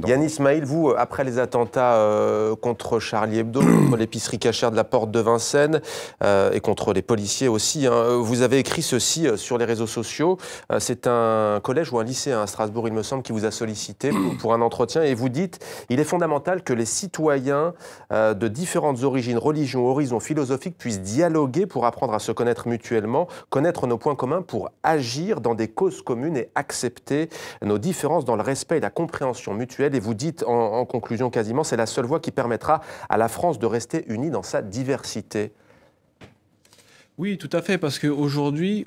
Yann Ismail, vous, après les attentats contre Charlie Hebdo, contre l'épicerie cachère de la Porte de Vincennes et contre les policiers aussi, hein, vous avez écrit ceci sur les réseaux sociaux. C'est un collège ou un lycée à Strasbourg, il me semble, qui vous a sollicité pour un entretien et vous dites « Il est fondamental que les citoyens de différentes origines, religions, horizons philosophiques puissent dialoguer pour apprendre à se connaître mutuellement, connaître nos points communs pour agir dans des causes communes et accepter nos différences dans le respect et la compréhension mutuelle. » Et vous dites en conclusion quasiment, c'est la seule voie qui permettra à la France de rester unie dans sa diversité. Oui, tout à fait, parce qu'aujourd'hui,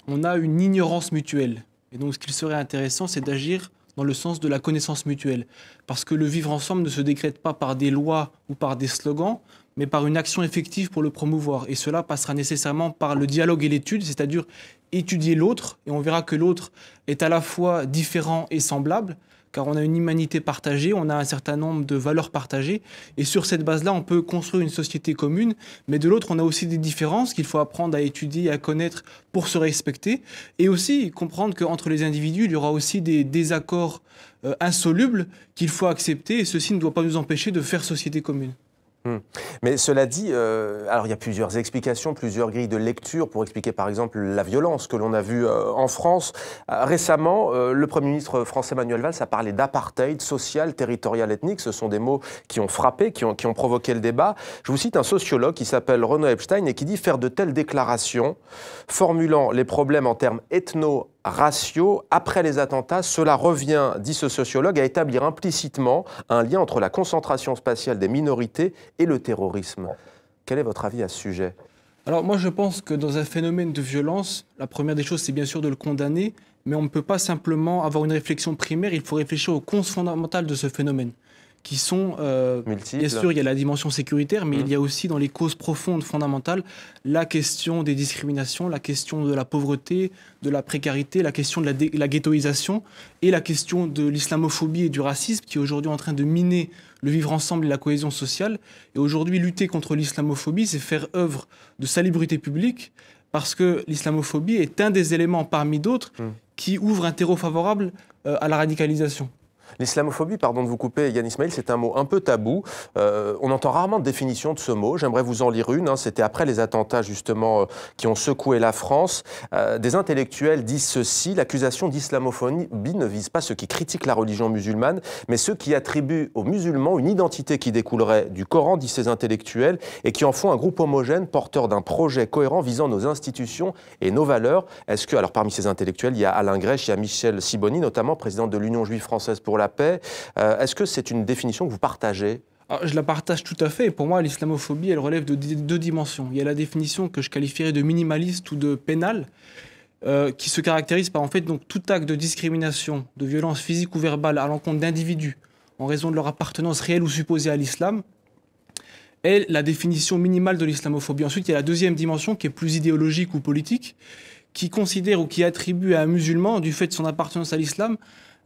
on a une ignorance mutuelle. Et donc, ce qu'il serait intéressant, c'est d'agir dans le sens de la connaissance mutuelle. Parce que le vivre ensemble ne se décrète pas par des lois ou par des slogans, mais par une action effective pour le promouvoir. Et cela passera nécessairement par le dialogue et l'étude, c'est-à-dire étudier l'autre, et on verra que l'autre est à la fois différent et semblable, car on a une humanité partagée, on a un certain nombre de valeurs partagées, et sur cette base-là, on peut construire une société commune, mais de l'autre, on a aussi des différences qu'il faut apprendre à étudier, à connaître pour se respecter, et aussi comprendre qu'entre les individus, il y aura aussi des désaccords insolubles qu'il faut accepter, et ceci ne doit pas nous empêcher de faire société commune. Mais cela dit, alors il y a plusieurs explications, plusieurs grilles de lecture pour expliquer par exemple la violence que l'on a vue en France. Récemment, le Premier ministre français Manuel Valls a parlé d'apartheid social, territorial, ethnique. Ce sont des mots qui ont frappé, qui ont provoqué le débat. Je vous cite un sociologue qui s'appelle Renaud Epstein et qui dit faire de telles déclarations, formulant les problèmes en termes ethno-raciaux, après les attentats, cela revient, dit ce sociologue, à établir implicitement un lien entre la concentration spatiale des minorités et le terrorisme. Quel est votre avis à ce sujet ? Alors moi je pense que dans un phénomène de violence, la première des choses c'est bien sûr de le condamner, mais on ne peut pas simplement avoir une réflexion primaire, il faut réfléchir aux causes fondamentales de ce phénomène, qui sont, bien sûr, il y a la dimension sécuritaire, mais il y a aussi dans les causes profondes, fondamentales, la question des discriminations, la question de la pauvreté, de la précarité, la question de la ghettoisation et la question de l'islamophobie et du racisme qui est aujourd'hui en train de miner le vivre ensemble et la cohésion sociale. Et aujourd'hui, lutter contre l'islamophobie, c'est faire œuvre de salubrité publique, parce que l'islamophobie est un des éléments parmi d'autres qui ouvre un terreau favorable à la radicalisation. L'islamophobie, pardon de vous couper, Yann Ismail, c'est un mot un peu tabou. On entend rarement de définition de ce mot. J'aimerais vous en lire une. C'était après les attentats, justement, qui ont secoué la France. Des intellectuels disent ceci: l'accusation d'islamophobie ne vise pas ceux qui critiquent la religion musulmane, mais ceux qui attribuent aux musulmans une identité qui découlerait du Coran, disent ces intellectuels, et qui en font un groupe homogène, porteur d'un projet cohérent visant nos institutions et nos valeurs. Est-ce que, alors parmi ces intellectuels, il y a Alain Grèche, il y a Michel Sibony, notamment, président de l'Union juive française pour la paix. Est-ce que c'est une définition que vous partagez ? Alors, je la partage tout à fait. Pour moi, l'islamophobie, elle relève de deux dimensions. Il y a la définition que je qualifierais de minimaliste ou de pénale, qui se caractérise par en fait donc tout acte de discrimination, de violence physique ou verbale à l'encontre d'individus en raison de leur appartenance réelle ou supposée à l'islam, est la définition minimale de l'islamophobie. Ensuite, il y a la deuxième dimension qui est plus idéologique ou politique, qui considère ou qui attribue à un musulman, du fait de son appartenance à l'islam,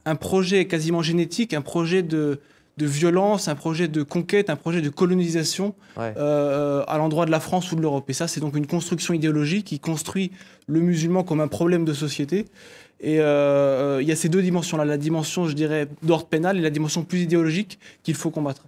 un projet quasiment génétique, un projet de violence, un projet de conquête, un projet de colonisation à l'endroit de la France ou de l'Europe. Et ça, c'est donc une construction idéologique qui construit le musulman comme un problème de société. Et il y a ces deux dimensions-là, la dimension, je dirais, d'ordre pénal et la dimension plus idéologique qu'il faut combattre.